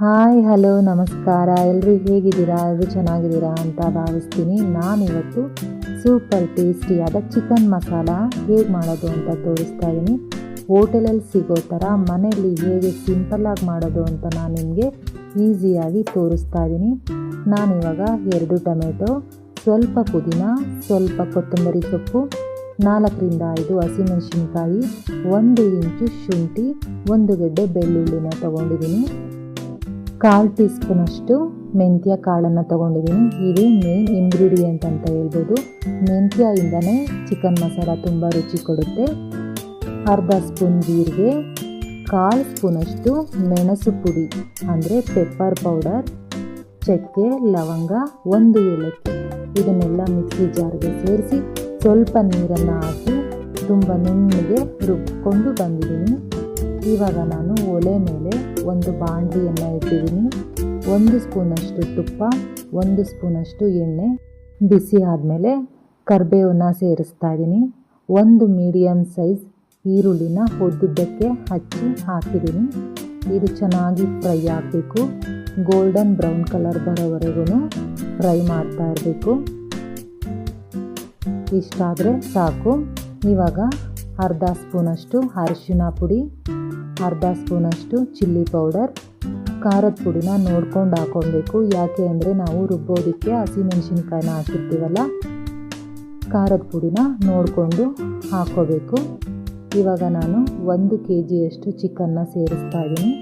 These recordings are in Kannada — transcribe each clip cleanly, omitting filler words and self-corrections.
ಹಾಯ್ ಹಲೋ ನಮಸ್ಕಾರ. ಎಲ್ಲರೂ ಹೇಗಿದ್ದೀರಾ? ಎಲ್ಲರೂ ಚೆನ್ನಾಗಿದ್ದೀರಾ ಅಂತ ಭಾವಿಸ್ತೀನಿ. ನಾನಿವತ್ತು ಸೂಪರ್ ಟೇಸ್ಟಿಯಾದ ಚಿಕನ್ ಮಸಾಲ ಹೇಗೆ ಮಾಡೋದು ಅಂತ ತೋರಿಸ್ತಾ ಇದ್ದೀನಿ. ಹೋಟೆಲಲ್ಲಿ ಸಿಗೋ ಥರ ಮನೆಯಲ್ಲಿ ಹೇಗೆ ಸಿಂಪಲ್ಲಾಗಿ ಮಾಡೋದು ಅಂತ ನಾನು ನಿಮಗೆ ಈಸಿಯಾಗಿ ತೋರಿಸ್ತಾ ಇದ್ದೀನಿ. ನಾನಿವಾಗ 2 ಟೊಮೆಟೊ, ಸ್ವಲ್ಪ ಪುದೀನ, ಸ್ವಲ್ಪ ಕೊತ್ತಂಬರಿ ಸೊಪ್ಪು, 4ರಿಂದ 5 ಹಸಿಮೆಣಸಿನ್ಕಾಯಿ, 1 ಇಂಚು ಶುಂಠಿ, 1 ಗೆಡ್ಡೆ ಬೆಳ್ಳುಳ್ಳಿನ ತೊಗೊಂಡಿದ್ದೀನಿ. 1/4 ಟೀ ಸ್ಪೂನಷ್ಟು ಮೆಂತ್ಯ ಕಾಳನ್ನು ತೊಗೊಂಡಿದ್ದೀನಿ. ಇದು ಮೇನ್ ಇಂಗ್ರೀಡಿಯೆಂಟ್ ಅಂತ ಹೇಳ್ಬೋದು. ಮೆಂತ್ಯಯಿಂದನೇ ಚಿಕನ್ ಮಸಾಲ ತುಂಬ ರುಚಿ ಕೊಡುತ್ತೆ. ಅರ್ಧ ಸ್ಪೂನ್ ಜೀರಿಗೆ, 1/4 ಸ್ಪೂನಷ್ಟು ಮೆಣಸು ಪುಡಿ ಅಂದರೆ ಪೆಪ್ಪರ್ ಪೌಡರ್, ಚಕ್ಕೆ, ಲವಂಗ, 1 ಏಲಕ್ಕಿ, ಇದನ್ನೆಲ್ಲ ಮಿಕ್ಸಿ ಜಾರ್ಗೆ ಸೇರಿಸಿ ಸ್ವಲ್ಪ ನೀರನ್ನು ಹಾಕಿ ತುಂಬ ನುಣ್ಣಗೆ ರುಬ್ಕೊಂಡು ಬಂದಿದ್ದೀನಿ. ಇವಾಗ ನಾನು ಒಲೆ ಮೇಲೆ ಒಂದು ಬಾಣಲಿಯನ್ನು ಇಟ್ಟಿದ್ದೀನಿ. 1 ಸ್ಪೂನಷ್ಟು ತುಪ್ಪ, 1 ಸ್ಪೂನಷ್ಟು ಎಣ್ಣೆ ಬಿಸಿ ಆದಮೇಲೆ ಕರಿಬೇವನ್ನ ಸೇರಿಸ್ತಾ ಇದ್ದೀನಿ. 1 ಮೀಡಿಯಮ್ ಸೈಜ್ ಈರುಳ್ಳಿನ ಉದ್ದುದ್ದಕ್ಕೆ ಹಚ್ಚಿ ಹಾಕಿದ್ದೀನಿ. ಇದು ಚೆನ್ನಾಗಿ ಫ್ರೈ ಆಗಬೇಕು. ಗೋಲ್ಡನ್ ಬ್ರೌನ್ ಕಲರ್ ಬರೋವರೆಗೂ ಫ್ರೈ ಮಾಡ್ತಾ ಇರಬೇಕು. ಇಷ್ಟಾದರೆ ಸಾಕು. ಇವಾಗ ಅರ್ಧ ಸ್ಪೂನಷ್ಟು ಅರಿಶಿನ ಪುಡಿ, ಅರ್ಧ ಸ್ಪೂನಷ್ಟು ಚಿಲ್ಲಿ ಪೌಡರ್, ಖಾರದ ಪುಡಿನ ನೋಡ್ಕೊಂಡು ಹಾಕ್ಕೊಳ್ಬೇಕು. ಯಾಕೆ ಅಂದರೆ ನಾವು ರುಬ್ಬೋದಕ್ಕೆ ಹಸಿಮೆಣಸಿನ್ಕಾಯಿನ ಹಾಕಿರ್ತೀವಲ್ಲ, ಖಾರದ ಪುಡಿನ ನೋಡಿಕೊಂಡು ಹಾಕ್ಕೋಬೇಕು. ಇವಾಗ ನಾನು 1 kgಯಷ್ಟು ಚಿಕನ್ನ ಸೇರಿಸ್ತಾ ಇದ್ದೀನಿ.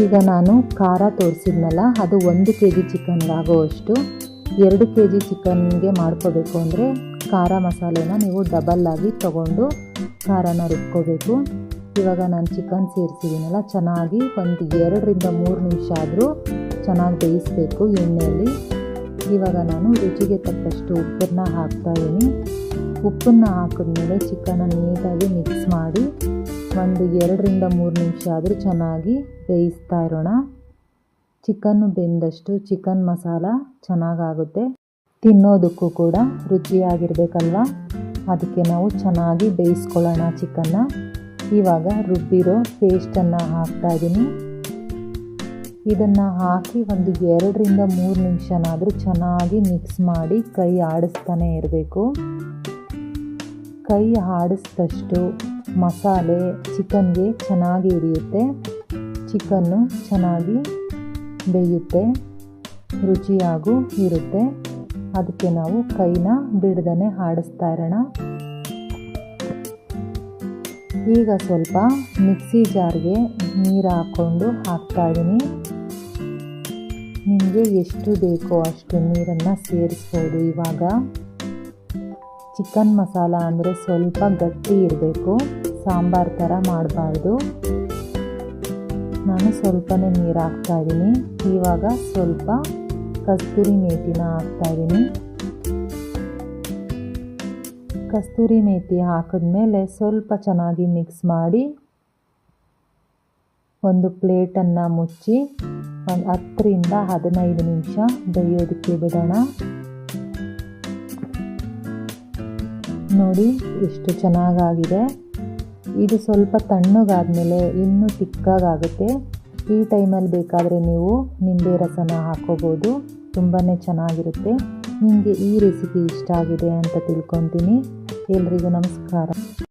ಈಗ ನಾನು ಖಾರ ತೋರಿಸಿದ್ನಲ್ಲ, ಅದು 1 kg ಚಿಕನ್ಗಾಗೋವಷ್ಟು. 2 kg ಚಿಕನ್ಗೆ ಮಾಡ್ಕೋಬೇಕು ಅಂದರೆ ಖಾರ ಮಸಾಲೆನ ನೀವು ಡಬಲ್ಲಾಗಿ ತೊಗೊಂಡು ಖಾರನ ರುಬ್ಕೋಬೇಕು. ಇವಾಗ ನಾನು ಚಿಕನ್ ಸೇರಿಸಿದ್ದೀನಲ್ಲ, ಚೆನ್ನಾಗಿ ಒಂದು 2ರಿಂದ 3 ನಿಮಿಷ ಆದರೂ ಚೆನ್ನಾಗಿ ಬೇಯಿಸಬೇಕು ಎಣ್ಣೆಯಲ್ಲಿ. ಇವಾಗ ನಾನು ರುಚಿಗೆ ತಕ್ಕಷ್ಟು ಉಪ್ಪನ್ನು ಹಾಕ್ತಾಯಿದ್ದೀನಿ. ಉಪ್ಪನ್ನು ಹಾಕಿದ್ಮೇಲೆ ಚಿಕನ್ನ ನೀಟಾಗಿ ಮಿಕ್ಸ್ ಮಾಡಿ ಒಂದು 2ರಿಂದ 3 ನಿಮಿಷ ಆದರೂ ಚೆನ್ನಾಗಿ ಬೇಯಿಸ್ತಾ ಇರೋಣ. ಚಿಕನ್ನು ಬೆಂದಷ್ಟು ಚಿಕನ್ ಮಸಾಲ ಚೆನ್ನಾಗಾಗುತ್ತೆ. ತಿನ್ನೋದಕ್ಕೂ ಕೂಡ ರುಚಿಯಾಗಿರಬೇಕಲ್ವ, ಅದಕ್ಕೆ ನಾವು ಚೆನ್ನಾಗಿ ಬೇಯಿಸ್ಕೊಳ್ಳೋಣ ಚಿಕನ್ನ. ಇವಾಗ ರುಬ್ಬಿರೋ ಪೇಸ್ಟನ್ನು ಹಾಕ್ತಾಯಿದ್ದೀನಿ. ಇದನ್ನು ಹಾಕಿ ಒಂದು 2ರಿಂದ 3 ನಿಮಿಷನಾದರೂ ಚೆನ್ನಾಗಿ ಮಿಕ್ಸ್ ಮಾಡಿ ಕೈ ಆಡಿಸ್ತಾನೆ ಇರಬೇಕು. ಕೈ ಆಡಿಸಿದಷ್ಟು ಮಸಾಲೆ ಚಿಕನ್ಗೆ ಚೆನ್ನಾಗಿ ಹಿಡಿಯುತ್ತೆ, ಚಿಕನ್ನು ಚೆನ್ನಾಗಿ ಬೇಯುತ್ತೆ, ರುಚಿಯಾಗೂ ಇರುತ್ತೆ. ಅದಕ್ಕೆ ನಾವು ಕೈನ ಬಿಡದೇ ಆಡಿಸ್ತಾ ಇರೋಣ. ಈಗ ಸ್ವಲ್ಪ ಮಿಕ್ಸಿ ಜಾರ್ಗೆ ನೀರು ಹಾಕ್ಕೊಂಡು ಹಾಕ್ತಾಯಿದ್ದೀನಿ. ನಿಮಗೆ ಎಷ್ಟು ಬೇಕೋ ಅಷ್ಟು ನೀರನ್ನು ಸೇರಿಸ್ಬೋದು. ಇವಾಗ ಚಿಕನ್ ಮಸಾಲ ಅಂದರೆ ಸ್ವಲ್ಪ ಗಟ್ಟಿ ಇರಬೇಕು, ಸಾಂಬಾರು ಥರ ಮಾಡಬಾರ್ದು. ನಾನು ಸ್ವಲ್ಪನೇ ನೀರು ಹಾಕ್ತಾಯಿದ್ದೀನಿ. ಇವಾಗ ಸ್ವಲ್ಪ ಕಸ್ತೂರಿ ಮೇಥಿನ ಹಾಕ್ತಾಯಿದ್ದೀನಿ. ಕಸ್ತೂರಿ ಮೇಥಿ ಹಾಕಿದ್ಮೇಲೆ ಸ್ವಲ್ಪ ಚೆನ್ನಾಗಿ ಮಿಕ್ಸ್ ಮಾಡಿ ಒಂದು ಪ್ಲೇಟನ್ನು ಮುಚ್ಚಿ ಒಂದು 10ರಿಂದ 15 ನಿಮಿಷ ಬೇಯೋದಕ್ಕೆ ಬಿಡೋಣ. ನೋಡಿ ಎಷ್ಟು ಚೆನ್ನಾಗಾಗಿದೆ. ಇದು ಸ್ವಲ್ಪ ತಣ್ಣಗಾದ್ಮೇಲೆ ಇನ್ನೂ ತಿಕ್ಕಾಗುತ್ತೆ. ಈ ಟೈಮಲ್ಲಿ ಬೇಕಾದರೆ ನೀವು ನಿಂಬೆ ರಸನ ಹಾಕ್ಕೋಬೋದು, ತುಂಬಾ ಚೆನ್ನಾಗಿರುತ್ತೆ. ನಿಮಗೆ ಈ ರೆಸಿಪಿ ಇಷ್ಟ ಆಗಿದೆ ಅಂತ ತಿಳ್ಕೊತೀನಿ. ಎಲ್ರಿಗೂ ನಮಸ್ಕಾರ.